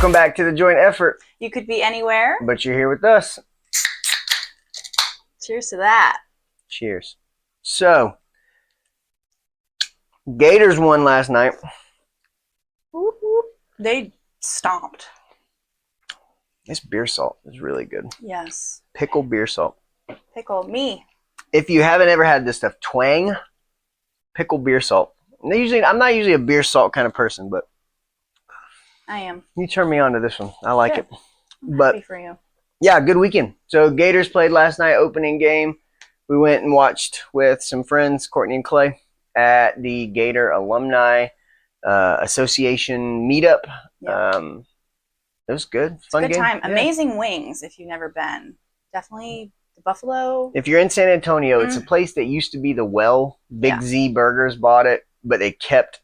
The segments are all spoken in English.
Welcome back to the joint effort. You could be anywhere, but you're here with us. Cheers to that. Cheers. So, Gators won last night. Whoop, whoop. They stomped. This beer salt is really good. Yes. Pickle beer salt. Pickle me. If you haven't ever had this stuff, Twang pickle beer salt. I'm not usually a beer salt kind of person, but I am. you turn me on to this one. I like it. I'm but happy for you. Yeah, good weekend. So Gators played last night, opening game. We went and watched with some friends, Courtney and Clay, at the Gator Alumni Association meetup. Yep. It was good. It's a good game. time. Yeah. Amazing wings if you've never been. Definitely the Buffalo. If you're in San Antonio, it's a place that used to be the Well. Big Z Burgers bought it, but they kept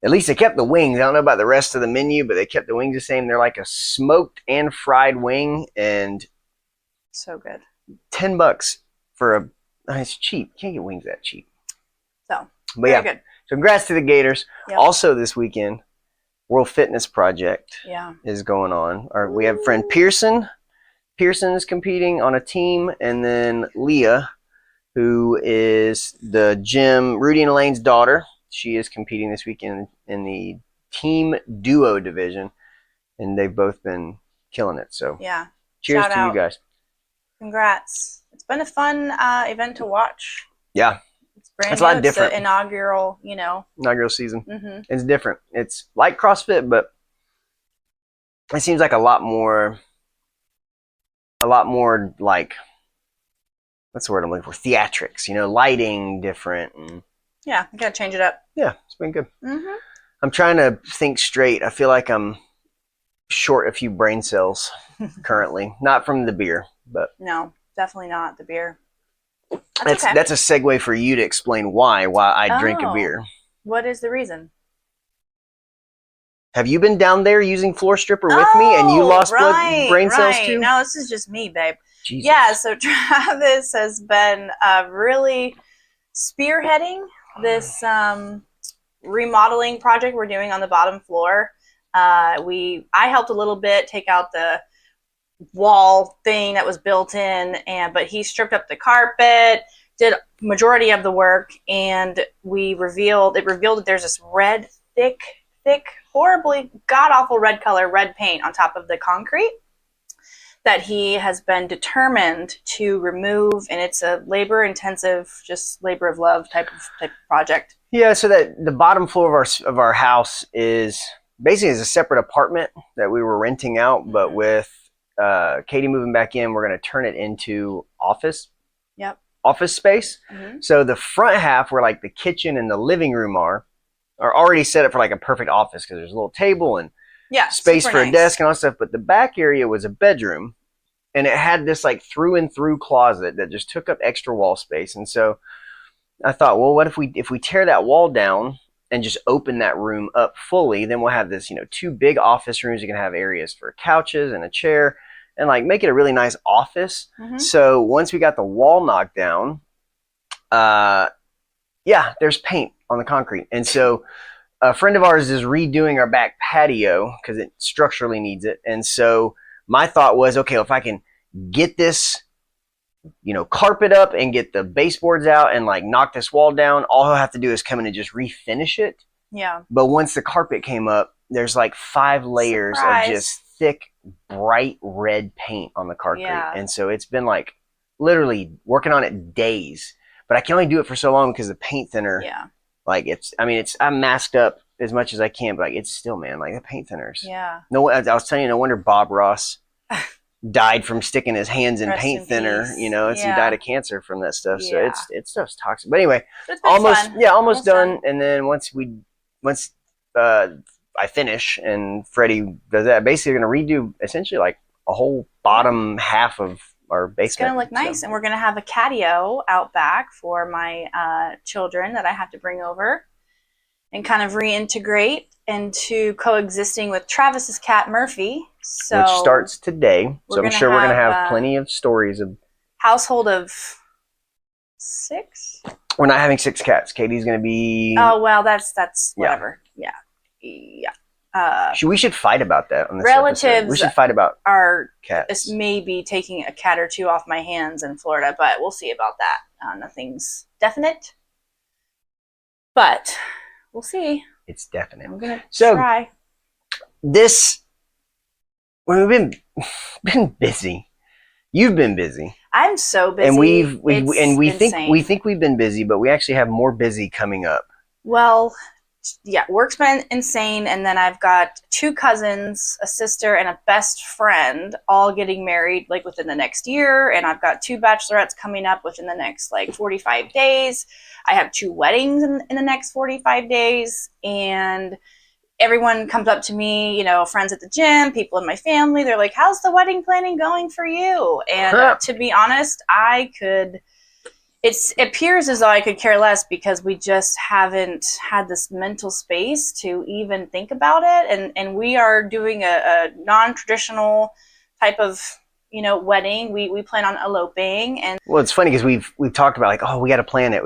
the wings. I don't know about the rest of the menu, but they kept the wings the same. They're like a smoked and fried wing, and so good. $10 for it's cheap. Can't get wings that cheap. So, but yeah, good. So congrats to the Gators. Yep. Also this weekend, World Fitness Project is going on. We have friend Pearson. Pearson is competing on a team, and then Leah, who is the gym, Rudy and Elaine's daughter. She is competing this weekend in the team duo division, and they've both been killing it. So yeah, cheers to you guys. Congrats. It's been a fun event to watch. Yeah. It's brand new. A lot different. It's the inaugural, Inaugural season. It's different. It's like CrossFit, but it seems like a lot more like, what's the word I'm looking for? Theatrics, lighting different. And yeah, you gotta change it up. Yeah, it's been good. I'm trying to think straight. I feel like I'm short a few brain cells currently. Not from the beer, but no, definitely not the beer. That's a segue for you to explain why I drink a beer. What is the reason? Have you been down there using Floor Stripper with me, and you lost brain cells too? No, this is just me, babe. Jesus. Yeah, so Travis has been really spearheading this remodeling project we're doing on the bottom floor. I helped a little bit take out the wall thing that was built in, but he stripped up the carpet, did majority of the work, and it revealed that there's this red, thick, horribly god-awful red paint on top of the concrete that he has been determined to remove, and it's a labor-intensive, just labor of love type of project. Yeah, so that the bottom floor of our house is basically a separate apartment that we were renting out, but with Katie moving back in, we're going to turn it into office space. So the front half, where like the kitchen and the living room are already set up for like a perfect office, because there's a little table and space for a desk and all that stuff. But the back area was a bedroom, and it had this like through and through closet that just took up extra wall space. And so I thought, well, what if we tear that wall down and just open that room up fully? Then we'll have this, 2 big office rooms. You can have areas for couches and a chair, and like make it a really nice office. So once we got the wall knocked down, there's paint on the concrete. And so a friend of ours is redoing our back patio because it structurally needs it. And so my thought was, okay, if I can get this, carpet up and get the baseboards out and like knock this wall down, all he'll have to do is come in and just refinish it. Yeah. But once the carpet came up, there's like 5 layers of just thick, bright red paint on the concrete. Yeah. And so it's been like literally working on it days, but I can only do it for so long because the paint thinner, like I'm masked up as much as I can, but like it's still, man, like the paint thinners. Yeah. No, I was telling you, no wonder Bob Ross died from sticking his hands in paint thinner, he died of cancer from that stuff. So it's stuff's toxic. But anyway, almost done. And then once I finish and Freddie does that, basically we're going to redo essentially like a whole bottom half of our basement. It's going to look nice. And we're going to have a catio out back for my children that I have to bring over and kind of reintegrate into coexisting with Travis's cat, Murphy. So which starts today. So I'm sure we're going to have plenty of stories of household of 6. We're not having 6 cats. Katie's going to be... Oh, well, that's whatever. Yeah. We should fight about that on this relatives. episode. We should fight about our cats. Maybe taking a cat or two off my hands in Florida, but we'll see about that. Nothing's definite, but we'll see. It's definite. I'm gonna try. We've been busy. You've been busy. I'm so busy, and we think we've been busy, but we actually have more busy coming up. Well, yeah, work's been insane, and then I've got 2 cousins, a sister, and a best friend all getting married like within the next year, and I've got 2 bachelorettes coming up within the next like 45 days. I have 2 weddings in the next 45 days, and everyone comes up to me, you know, friends at the gym, people in my family, they're like, how's the wedding planning going for you? And to be honest, it appears as though I could care less because we just haven't had this mental space to even think about it. And we are doing a non-traditional type of, you know, wedding. We plan on eloping. And well, it's funny because we've talked about like, oh, we got to plan it,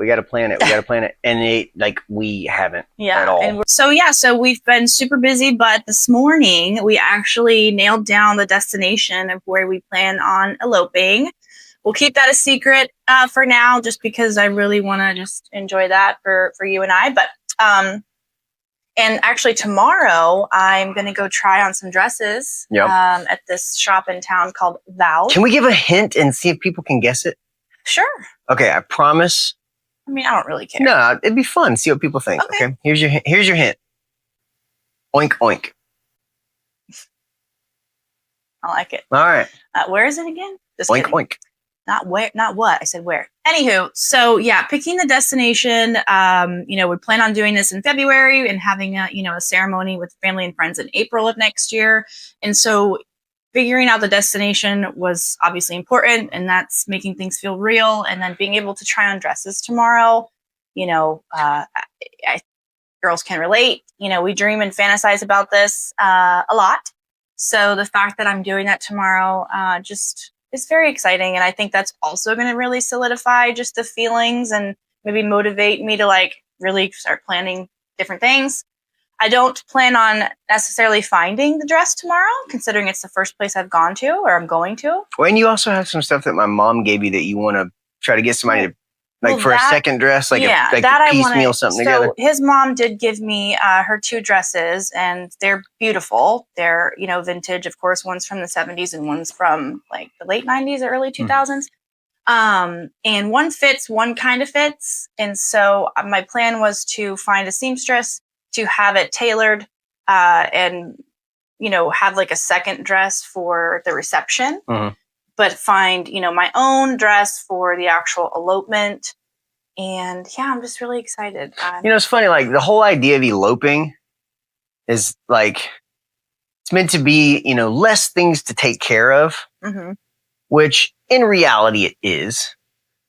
and we haven't at all. So we've been super busy, but this morning we actually nailed down the destination of where we plan on eloping. We'll keep that a secret for now, just because I really want to just enjoy that for you and I. But and actually tomorrow I'm going to go try on some dresses at this shop in town called Val. Can we give a hint and see if people can guess it? Sure. Okay, I promise. I mean, I don't really care. No, it'd be fun. See what people think. Okay. Here's your hint. Oink oink. I like it. All right. Where is it again? Just oink kidding. oink. Not where, not what. I said where. Anywho, so yeah, picking the destination. You know, we plan on doing this in February and having a ceremony with family and friends in April of next year. And so figuring out the destination was obviously important, and that's making things feel real. And then being able to try on dresses tomorrow, you know, girls can relate. You know, we dream and fantasize about this a lot. So the fact that I'm doing that tomorrow just is very exciting. And I think that's also going to really solidify just the feelings and maybe motivate me to like really start planning different things. I don't plan on necessarily finding the dress tomorrow, considering it's the first place I've gone to or I'm going to. Well, and you also have some stuff that my mom gave you that you want to try to get somebody to, like, for a second dress, like a piecemeal something together. His mom did give me her 2 dresses, and they're beautiful. They're, you know, vintage, of course. One's from the 70s and one's from like the late 90s or early 2000s. And one fits, one kind of fits. And so my plan was to find a seamstress to have it tailored and, you know, have like a second dress for the reception. But find, you know, my own dress for the actual elopement. And yeah, I'm just really excited. You know, it's funny, like the whole idea of eloping is like, it's meant to be, you know, less things to take care of, which in reality it is.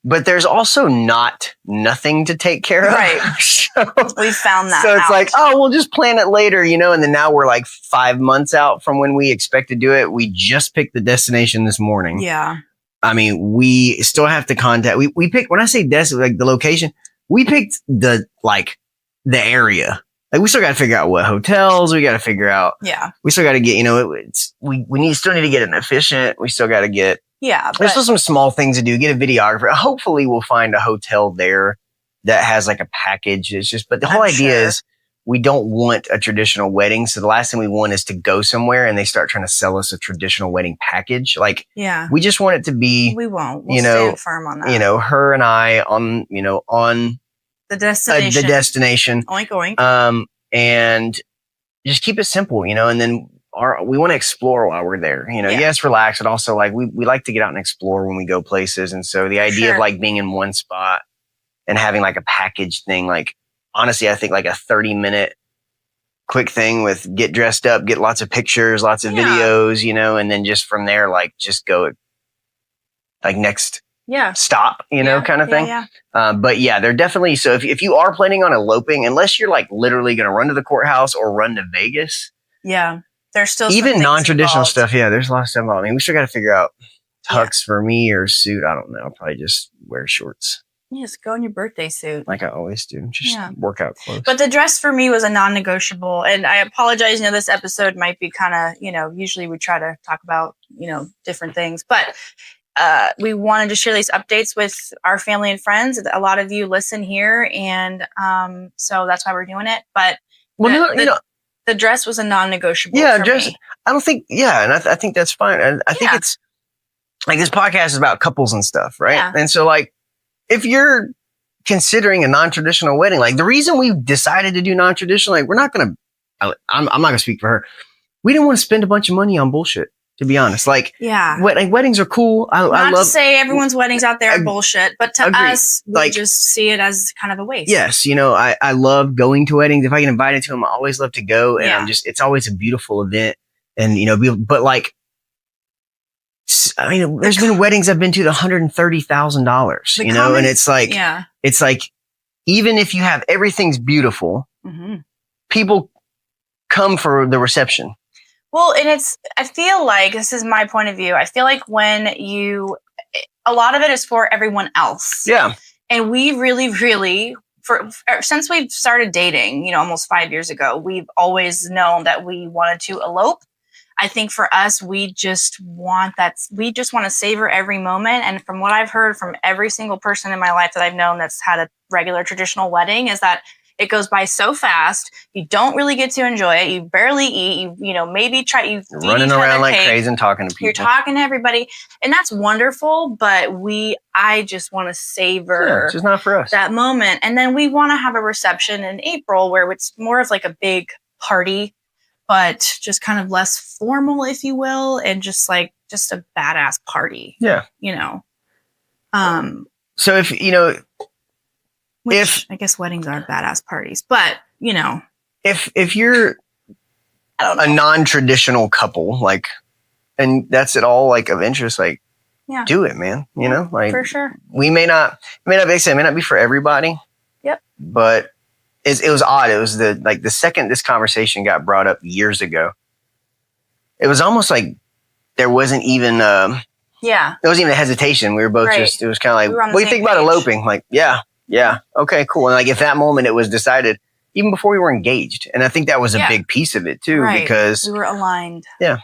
But there's also nothing to take care of. Right. So, we found that So it's out. like, oh, we'll just plan it later, you know, and then now we're like 5 months out from when we expect to do it. We just picked the destination this morning. Yeah. I mean, we still have to contact, we picked, when I say like the location, we picked the area. Like we still got to figure out what hotels we got to figure out. Yeah. We still got to get, you know, we still need to get an efficient. We still got to get, there's still some small things to do. Get a videographer. Hopefully we'll find a hotel there that has like a package. It's just, but the whole idea is we don't want a traditional wedding. So the last thing we want is to go somewhere and they start trying to sell us a traditional wedding package. Like, we just want it to be, we won't, we'll stand firm on that. You know, her and I on the destination. Oink, oink. And just keep it simple, you know, and then we want to explore while we're there, you know, yes, relax. And also like, we like to get out and explore when we go places. And so the idea of like being in one spot and having like a package thing, like, honestly, I think like a 30-minute quick thing with get dressed up, get lots of pictures, lots of videos, you know, and then just from there, like just go like next stop, you know, kind of thing. But yeah, they're definitely, so if you are planning on eloping, unless you're like literally going to run to the courthouse or run to Vegas. Yeah. There's still even non-traditional stuff. Yeah, there's a lot of stuff. I mean, we still got to figure out tux for me or suit. I don't know. I'll probably just wear shorts. Just go in your birthday suit. Like I always do. Just workout clothes. But the dress for me was a non-negotiable. And I apologize. This episode might be kind of, usually we try to talk about, different things. But we wanted to share these updates with our family and friends. A lot of you listen here. And so that's why we're doing it. But the dress was a non-negotiable. Yeah, for me. I don't think, and I think that's fine. And I think it's like this podcast is about couples and stuff, right? Yeah. And so like, if you're considering a non-traditional wedding, like the reason we decided to do non-traditional, like I'm not going to speak for her. We didn't want to spend a bunch of money on bullshit, to be honest. Like, weddings are cool. I love to say everyone's weddings out there are bullshit, but to us, we just see it as kind of a waste. Yes. I love going to weddings. If I get invited to them, I always love to go. And it's always a beautiful event. And, but like, there's been weddings I've been to $130,000, and it's like, even if you have everything's beautiful, people come for the reception. Well, and I feel like, this is my point of view. I feel like a lot of it is for everyone else. Yeah. And we really, really, since we've started dating, almost 5 years ago, we've always known that we wanted to elope. I think for us, we just want to savor every moment. And from what I've heard from every single person in my life that I've known that's had a regular traditional wedding is that it goes by so fast. You don't really get to enjoy it. You barely eat. You maybe you're running around like crazy and talking to people. You're talking to everybody. And that's wonderful. But I just want to savor it's just not for us. That moment. And then we want to have a reception in April where it's more of like a big party, but just kind of less formal, if you will, and just a badass party. Yeah. So if I guess weddings are badass parties, but if you're a non-traditional couple, like, and that's at all like of interest, like, do it, man. Like for sure. It may not be for everybody. Yep. But it was odd. It was the second this conversation got brought up years ago, it was almost like there wasn't even there wasn't even a hesitation. We were both it was kind of like, what do you think about eloping? Like, yeah, okay, cool. And like at that moment, it was decided even before we were engaged, and I think that was a big piece of it too, because we were aligned. Yeah,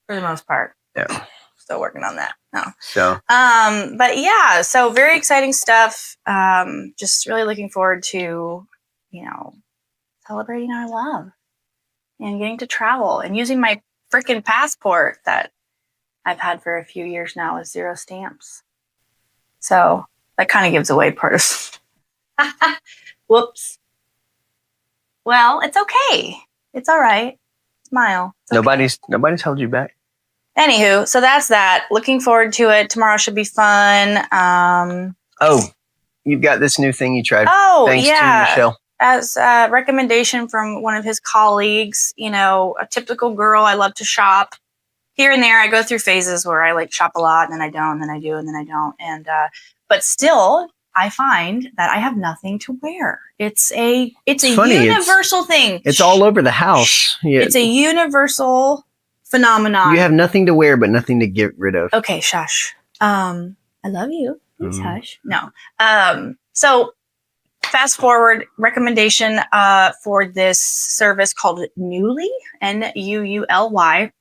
for the most part. Yeah. Still working on that. No. So, but so very exciting stuff. Just really looking forward to, celebrating our love and getting to travel and using my freaking passport that I've had for a few years now with 0 stamps. So that kind of gives away part of, whoops. Well, it's okay. It's all right. Smile. Nobody's held you back. Anywho, so that's that. Looking forward to it. Tomorrow should be fun. You've got this new thing you tried. Thanks to Michelle. As a recommendation from one of his colleagues, a typical girl, I love to shop. Here and there, I go through phases where I like shop a lot, and then I don't, and then I do, and then I don't. And but still, I find that I have nothing to wear. It's a universal thing. It's all over the house. Yeah. It's a universal phenomenon. You have nothing to wear, but nothing to get rid of. Okay, shush. I love you. Please hush. No. So fast forward, recommendation for this service called Nuuly, Nuuly.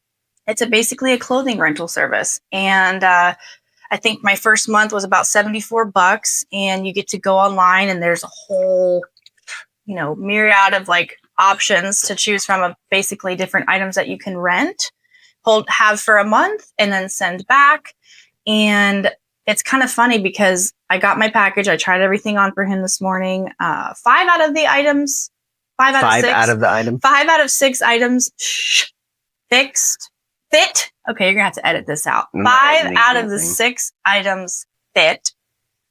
It's basically a clothing rental service. And I think my first month was about $74, and you get to go online, and there's a whole, myriad of like options to choose from of basically different items that you can rent, have for a month, and then send back. And it's kind of funny because I got my package. I tried everything on for him this morning. 5 out of 6 items fit. Okay, you're gonna have to edit this out. 5 out of the 6 items fit.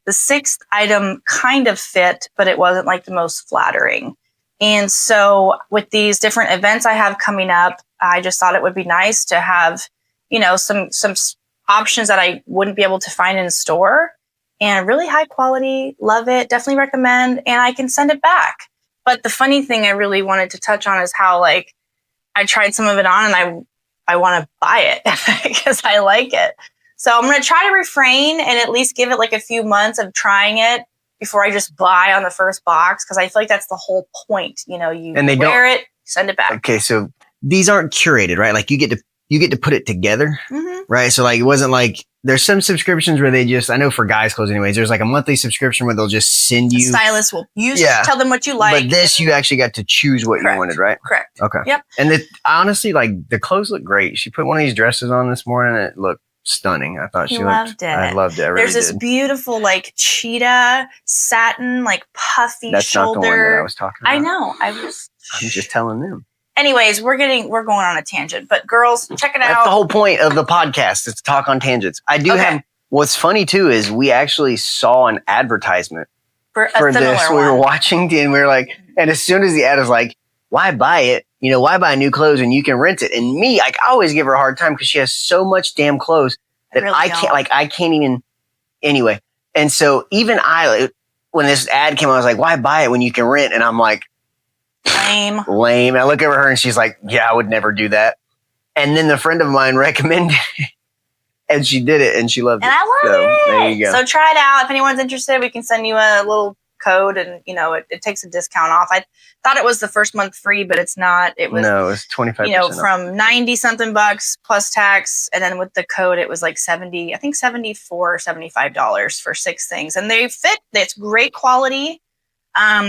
The 6th item kind of fit, but it wasn't like the most flattering. And so with these different events I have coming up, I just thought it would be nice to have, some options that I wouldn't be able to find in store, and really high quality. Love it. Definitely recommend. And I can send it back. But the funny thing I really wanted to touch on is how like I tried some of it on, and I want to buy it because I like it. So I'm going to try to refrain and at least give it like a few months of trying it before I just buy on the first box, because I feel like that's the whole point. You know, you wear it, send it back. Okay, so these aren't curated, right? Like you get to put it together, right? So like it wasn't like there's some subscriptions where they just, I know for guys' clothes anyways, there's like a monthly subscription where they'll just send you. A stylist will tell them what you like. But this, you actually got to choose what you wanted, right? Correct. Okay. Yep. And honestly, like the clothes look great. She put one of these dresses on this morning and it looked stunning. I thought loved it. I loved it. I really There's this beautiful like cheetah satin, like puffy That's shoulder. Not the one that I was talking about. I know. I'm just telling them. Anyways, we're going on a tangent, but girls, check it out. That's the whole point of the podcast, is to talk on tangents. I do have, what's funny too is we actually saw an advertisement for this. We were watching and we were like, and as soon as the ad was like, why buy it? You know, why buy new clothes when you can rent it? And me, like, I always give her a hard time because she has so much damn clothes that I can't even, anyway. And so even when this ad came, I was like, why buy it when you can rent? And I'm like, lame. I look over her and she's like, yeah, I would never do that. And then the friend of mine recommended it and she did it and she loved it. And I love it. There you go. So try it out. If anyone's interested, we can send you a little code and, you know, it takes a discount off. I thought it was the first month free, but it's not. It was, no, it's 25%. You know, from 90 something bucks plus tax. And then with the code, it was like $74 or $75 for 6 things. And they fit. It's great quality.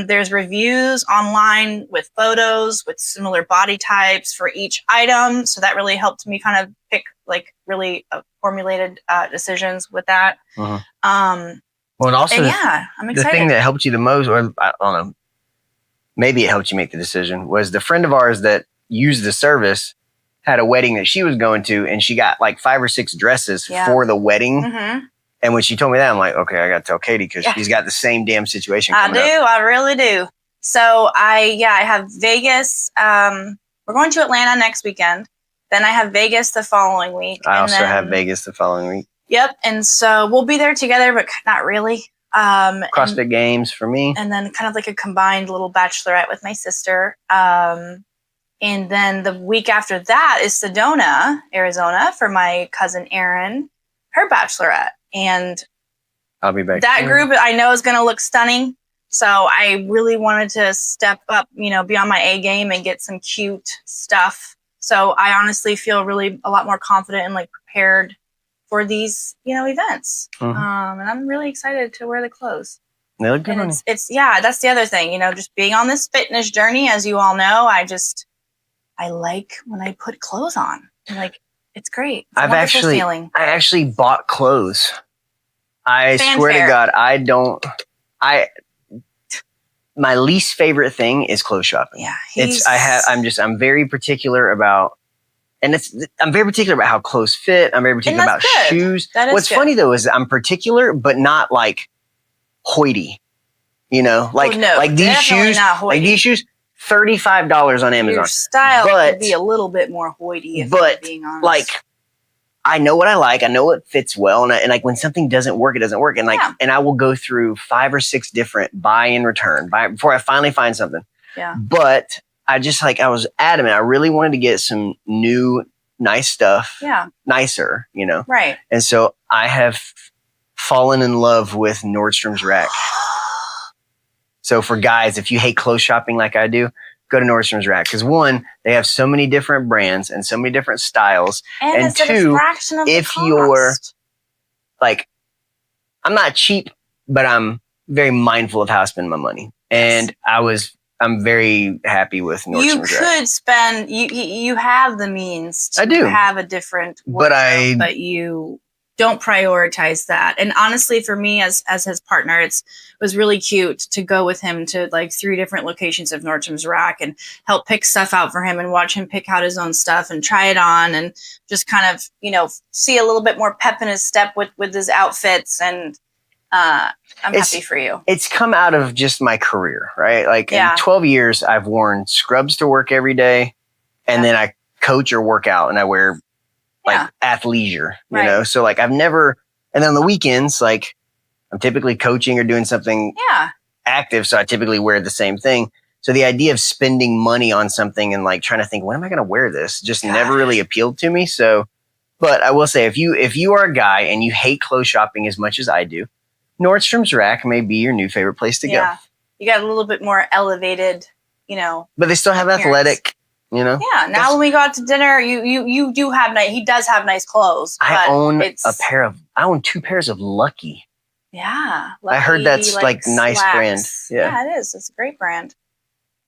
There's reviews online with photos with similar body types for each item. So that really helped me kind of pick like really formulated decisions with that. Well, and also, I'm excited. The thing that helped you the most, or I don't know, maybe it helped you make the decision, was the friend of ours that used the service had a wedding that she was going to, and she got like 5 or 6 dresses for the wedding. And when she told me that, I'm like, okay, I got to tell Katie because she's got the same damn situation coming up. I really do. So I have Vegas. We're going to Atlanta next weekend. Then I have Vegas the following week. I also have Vegas the following week. Yep. And so we'll be there together, but not really. CrossFit Games for me. And then kind of like a combined little bachelorette with my sister. And then the week after that is Sedona, Arizona for my cousin Erin, her bachelorette. And I'll be back. That group I know is going to look stunning. So I really wanted to step up, you know, be on my A game and get some cute stuff. So I honestly feel really a lot more confident and like prepared for these, you know, events. And I'm really excited to wear the clothes. They look good. It's that's the other thing, you know, just being on this fitness journey, as you all know, I like when I put clothes on. Like, it's great. It's I actually bought clothes. I swear to God, my least favorite thing is clothes shopping. Yeah. I'm very particular about, I'm very particular about how clothes fit. I'm very particular about shoes. What's funny though is I'm particular, but not like hoity, you know, like these shoes, $35 on Amazon. Your style could be a little bit more hoity, if I'm being honest. Like, I know what I like. I know what fits well. And like when something doesn't work, it doesn't work. And and I will go through 5 or 6 different buy and return before I finally find something. Yeah. But I was adamant. I really wanted to get some new, nice stuff. Yeah. Nicer, you know? Right. And so I have fallen in love with Nordstrom's Rack. So for guys, if you hate clothes shopping like I do, go to Nordstrom's Rack. Because 1, they have so many different brands and so many different styles. And 2, if you're like, I'm not cheap, but I'm very mindful of how I spend my money. And I'm very happy with Nordstrom's Rack. You could spend, you have the means to have a different wardrobe, but you don't prioritize that. And honestly, for me as his partner, it was really cute to go with him to like 3 different locations of Nordstrom's Rack and help pick stuff out for him and watch him pick out his own stuff and try it on and just kind of, you know, see a little bit more pep in his step with his outfits. And I'm happy for you. It's come out of just my career, right? Like in 12 years, I've worn scrubs to work every day. And then I coach or work out and I wear like athleisure, you know? So like I've never, and then on the weekends, like I'm typically coaching or doing something active. So I typically wear the same thing. So the idea of spending money on something and like trying to think, when am I going to wear this? Just never really appealed to me. So But I will say, if you are a guy and you hate clothes shopping as much as I do, Nordstrom's Rack may be your new favorite place to go. You got a little bit more elevated, But they still have appearance. athletic, Yeah. Now when we go out to dinner, you do have he does have nice clothes. I own I own 2 pairs of Lucky. Yeah. Lucky, I heard that's like nice brand. Yeah, it is. It's a great brand.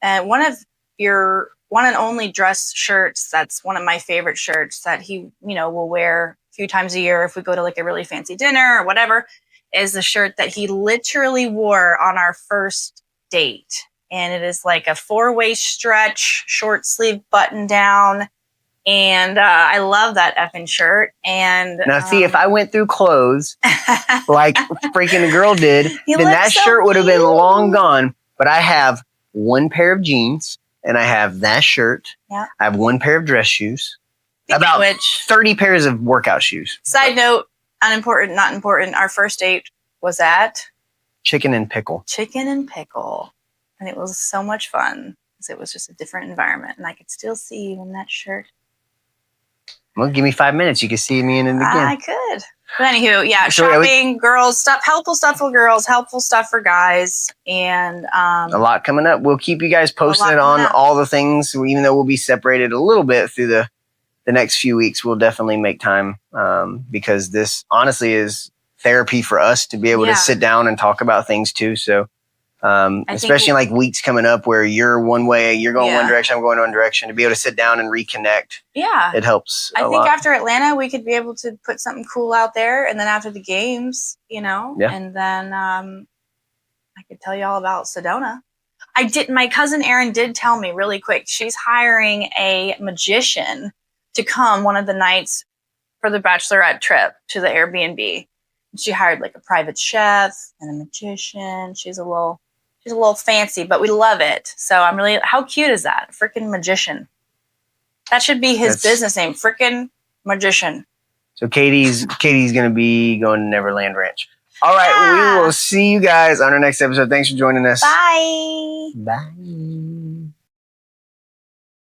And one of your one and only dress shirts, that's one of my favorite shirts that he, will wear a few times a year if we go to like a really fancy dinner or whatever, is the shirt that he literally wore on our first date. And it is like a 4-way stretch, short sleeve button down. And I love that effing shirt. And now, see, if I went through clothes like freaking a girl did, then that shirt would have been long gone. But I have 1 pair of jeans and I have that shirt. Yeah. I have 1 pair of dress shoes. About 30 pairs of workout shoes. Side note, unimportant, not important. Our first date was at Chicken and Pickle. Chicken and Pickle. And it was so much fun because it was just a different environment. And I could still see you in that shirt. Well, give me 5 minutes. You can see me in it again. I could. But anywho, yeah, shopping, girls, stuff, helpful stuff for girls, helpful stuff for guys. And a lot coming up. We'll keep you guys posted on all the things. Even though we'll be separated a little bit through the next few weeks, we'll definitely make time because this honestly is therapy for us to be able to sit down and talk about things too. So especially like weeks coming up where you're one way, you're going one direction, I'm going one direction, to be able to sit down and reconnect. Yeah. It helps. I think after Atlanta, we could be able to put something cool out there. And then after the games, and then I could tell you all about Sedona. My cousin Erin did tell me really quick, she's hiring a magician to come one of the nights for the bachelorette trip to the Airbnb. She hired like a private chef and a magician. She's a little fancy, but we love it. So I'm really, how cute is that? Frickin' magician. That should be his business name. Frickin' magician. So Katie's going to be going to Neverland Ranch. All right. We will see you guys on our next episode. Thanks for joining us. Bye. Bye.